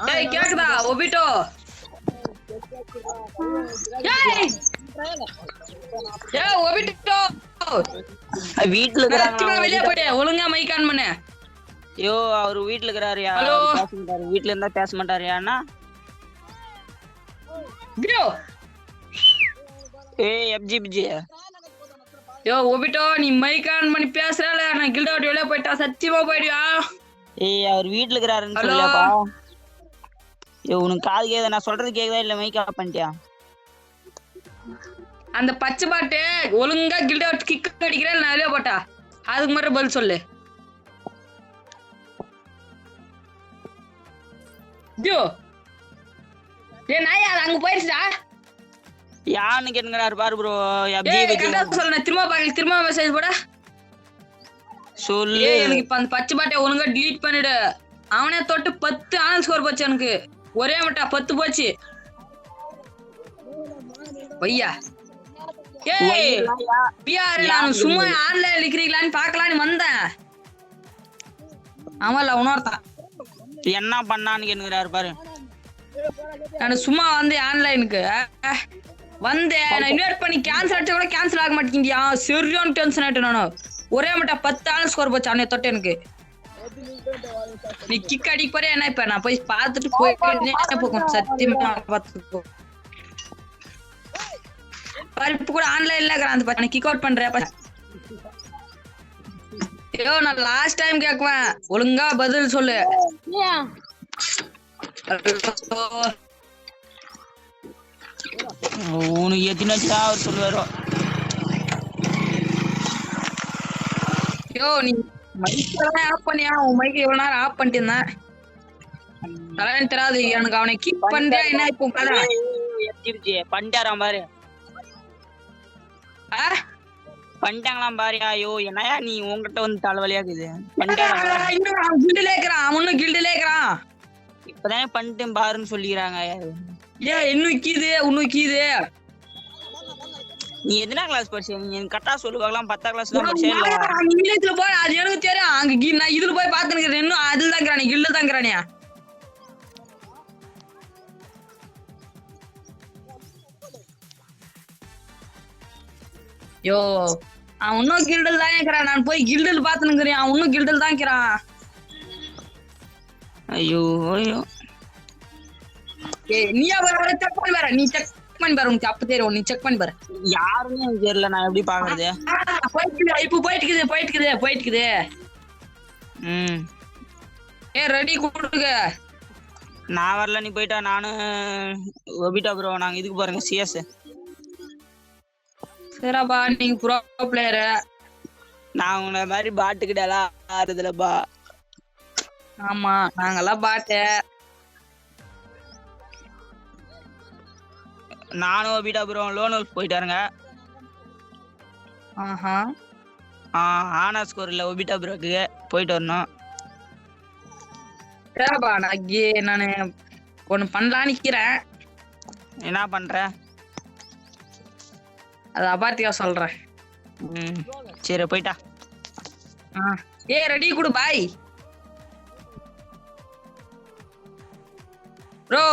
டேய் கேக்குதா ஒபிட்டோ? ஏய் ஏய் ஒபிட்டோ வீட்ல இருக்கறாங்க. வெளிய போடு, ஒழுங்கா மைக் ஆன் பண்ணு. ஐயோ அவர் வீட்ல இருக்கறாருயா. பேச மாட்டாரு. வீட்ல இருந்தா பேச மாட்டாருயா அண்ணா. ப்ரோ ஏய் எஃப்ஜிபிஜி. யோ ஒபிட்டோ நீ மைக் ஆன் பண்ணி பேசுறல, நான் கில்ட் அவுட் வெளிய போய்ட்டா சத்தியமா போய்டியா? ஏய் அவர் வீட்ல இருக்கறாருன்னு சொல்லுப்பா. யோ உனக்கு காது கேக்குதா? நான் சொல்றது கேக்குதா இல்ல மைக் ஆஃப் பண்ணிட்டியா? அந்த பச்சை பாட்டு ஒழுங்கா கில்ட் அவுட் கிக் அடிக்கிறேன் நான் வெளிய போட்டா அதுக்கு மட்டும் பதில் சொல்லு. ஜோ டேய் நாயா அங்க போயிடுச்சுடா. யான்னு கேக்குறாரு பாரு ப்ரோ. ஏய் கரெக்ட்டா சொல்றேன். திரும்ப மெசேஜ் போடா சொல்லு. ஏய் எனக்கு இப்ப அந்த பச்சை பாட்டை ஒழுங்கா delete பண்ணிடு. அவனே தொட்டு 10 ஆன் ஸ்கோர் போச்சு எனக்கு. ஒரே மட்டா 10 போச்சு. பையா ஏய் பிஆர் நான் சும்மா ஆன்லைன்ல நிக்கிறீங்களான்னு பார்க்கலாம்னு வந்தேன். ஆமால உணர்த்தான் என்ன பண்ணான்னு கேக்குறாரு பாரு. நான் சும்மா வந்து ஆன்லைனுக்கு வந்தேன். நான் இன்வைட் பண்ணி கேன்சல் அடிச்சா கூட கேன்சல் ஆக மாட்டேங்கியா. சரியான டென்ஷன் ஆயிட்டேன் நானு. ஒரே மட்டா 10 ஆன் ஸ்கோர் போச்சு அவனே தொட்டு எனக்கு. நீ கிக் அடிக்க போறே என்ன? இப்ப நான் போய் பார்த்துட்டு போய் சத்தியமா பார்த்துட்டு இப்ப கூட ஆன்லைன்ல இருக்கிறேன். அந்த பையனை கிக் அவுட் பண்றேன். ஐயோ நான் லாஸ்ட் டைம் கேக்குவேன், ஒழுங்கா பதில் சொல்லு. உனக்கு எத்தனாச்சும் அவர் சொல்லுவாரோ. ஐயோ நீ மைக் ஆஃப் பண்ணியா? உன் மைக் எவ்வளவு நேரம் ஆஃப் பண்ணிட்டு இருந்தேன். அதெல்லாம் தெரியாது எனக்கு. அவனை கிக் பண்றியா என்ன? இப்போ பண்ணிட்டாராம் பாரு. பண்ணிட்டாங்களாம் பாரு. ஐயோ என்னயா நீ உங்ககிட்ட வந்து தலைவலியாக்குது. அவனும் கில்டுல இருக்கிறான். இப்பதானே பண்ணிட்டேன் பாருன்னு சொல்லிக்கிறாங்க. ஏன் இன்னும் கீது இன்னும் கீது? நீ எத்தனா கிளாஸ் படிச்ச? நீ கரெக்டா சொல்லுவாங்களாம். 10ஆம் கிளாஸ் தான் படிச்சேன். இங்கிலீஷ்ல போய் அது எனக்கு தெரியும். அங்க நான் இதுல போய் பாத்துக்கிறேன். இன்னும் அதுல தான் இருக்கிறானே, கில்ல தான் இருக்கிறானியா? யோ அவன் இன்னும் கில்டில் தான் இருக்கிறான். நான் போய் கில்டில் பாத்துனுக்கிறேன். அவன் இன்னும் கில்டில் தான் இருக்கிறான். ஐயோ ஐயோ நீயா வர செக் பண்ணி பாரு. நீ செக் பண்ணி பாரு. உனக்கு அப்ப தெரியும். நீ செக் பண்ணி பாரு. யாருமே எனக்கு தெரியல. நான் எப்படி பாக்குறது? இப்ப போயிட்டுக்குது. ரெடி கொடுங்க. நான் வரல, நீ போயிட்டா. நானும் ஒபிட்டா ப்ரோ நாங்க இதுக்கு பாருங்க சிஎஸ். சரிப்பா நீங்க ப்ரோ பிளேயர். நான் உங்களை மாதிரி பாட்டுக்கிட்டலாம் ஆறுதுலப்பா. ஆமா நாங்கெல்லாம் பாட்டு. நானும் ஒபிட்டா ப்ரோ லோனல் போயிட்டாருங்க. ஆனா ஸ்கோர் இல்ல ஒபிட்டா ப்ரோக்கு போயிட்டு வரணும். சரிப்பா நானு ஒண்ணு பண்ணலான்னு நிக்கிறேன். என்ன பண்ற? அது அபாத்தியா சொல்றேன். சரி போயிட்டா. ரெடி குடு பாய் ப்ரோ.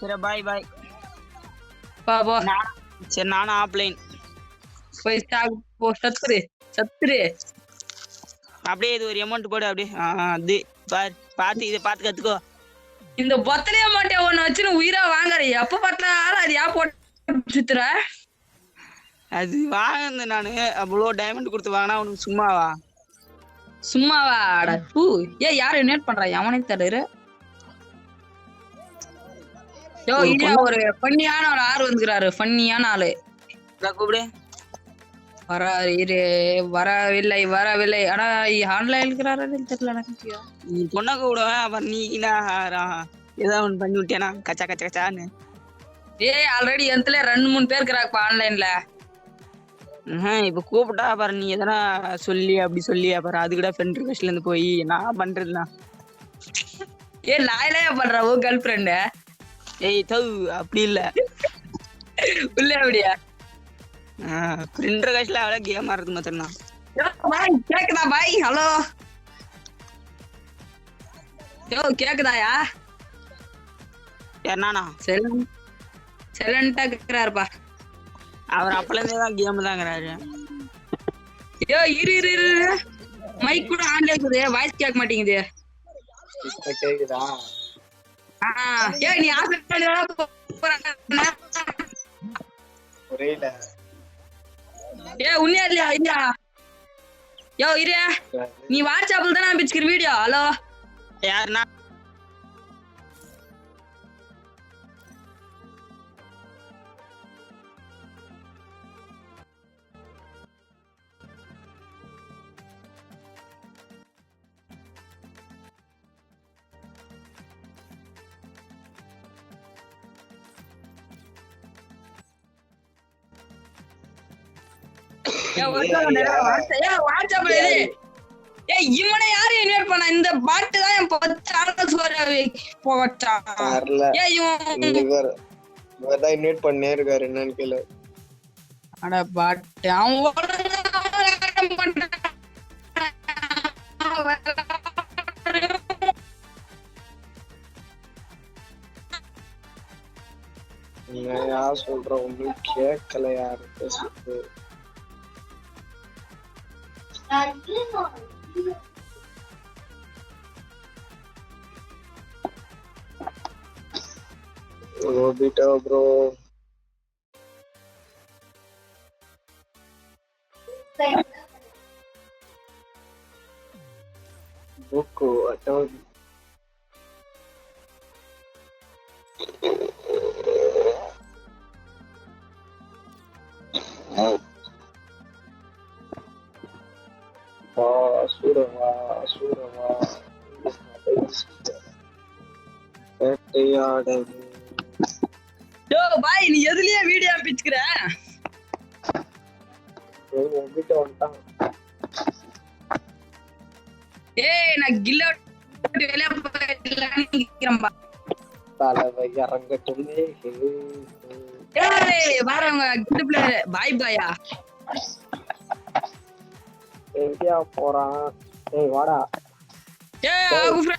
சரி பாய் பாய். பாபா சரி நானும் ஆப்லைன் போய் சத்துரு சத்துரு. அப்படியே இது ஒரு அமௌண்ட் போடு. அப்படியே அது பாத்து இதை பார்த்து கத்துக்கோ. இந்த பொத்தலே அமௌண்ட் ஒண்ணு வச்சுன்னு உயிரா வாங்குற. எப்ப பார்த்தாலும் அது யா போட்டு சுத்துற. அது வாங்க நானு அவ்வளோ டைமண்ட் கொடுத்து வாங்கினா உனக்கு சும்மாவா? சும்மாவா? யாரு நேட் பண்றா? எவனே தருற. ஒரு ஃபன்னியான ஒரு ஆறு வந்துக்கிறாரு. ஃபன்னியான ஆளு கூப்பிடு. இரு வரவில்லை ஆனா ஆன்லைன்ல இருக்கிறாருன்னு தெரியல எனக்கு. நீ பொண்ணை கூப்பிடுவேன் அப்புறம் நீ ஏதாவது ஒண்ணு பண்ணி விட்டியானா கச்சா கச்சா கச்சான்னு. ஆல்ரெடி என்ல 2-3 பேர் இருக்கிறாப்பா ஆன்லைன்ல. இப்ப கூப்பிட்டா அப்புறம் நீ எதனா சொல்லி அப்படி சொல்லி அப்புறம் அது கூட ஃப்ரெண்ட் ரிக்வெஸ்ட்ல இருந்து போய் நான் பண்றதுதான். நாயிலே பண்றா உன் கேர்ள் ஃப்ரெண்டு. அப்படி இல்ல உள்ள அப்படியா ஃப்ரெண்ட் ரிக்வெஸ்ட்ல அவளே கேம் ஆடுறது மாத்திரம். கேக்குதா பாய்? ஹலோ கேக்குதாயா? யாருனானா செலண்டா கேக்குறாருப்பா. அவர் அப்பல இருந்தேதான் கேம் தாங்கிறாரு. இரு மைக் கூட ஆன்ல இருக்குது, வாய்ஸ் கேட்க மாட்டேங்குது. கேக்குதா? நீ ஆஃப் புரியல. உண்மையா இல்லையா? இல்லையா இரு, நீ வாட்ஸ்அப்ல தானே அனுப்பிச்சுக்கிற வீடியோ. ஹலோ யாருன்னா இவனை யாரு இன்வைட் பண்ண? இந்த பாட்டு தான் என் இன்வைட் பண்ணே இருக்காரு என்னன்னு கேளு. அட பாட்டு அவன் யார் சொல்ற ஒன்னும் கேட்கல யாரு பேசுறது. Robito bro. Buku atau Surava பாய் நீ எதுலயே வீடியோ பிச்சுக்கிற? உங்ககிட்ட வந்துட்டான். நான் கில்ல வெளியே போயிடலாம்ப்பா. தலைவை இறங்கட்டுமே. பாருங்க கில்ல பிளேயர் பாய் பாயா எங்கயா போறான்? வாடா. குஃப்ரா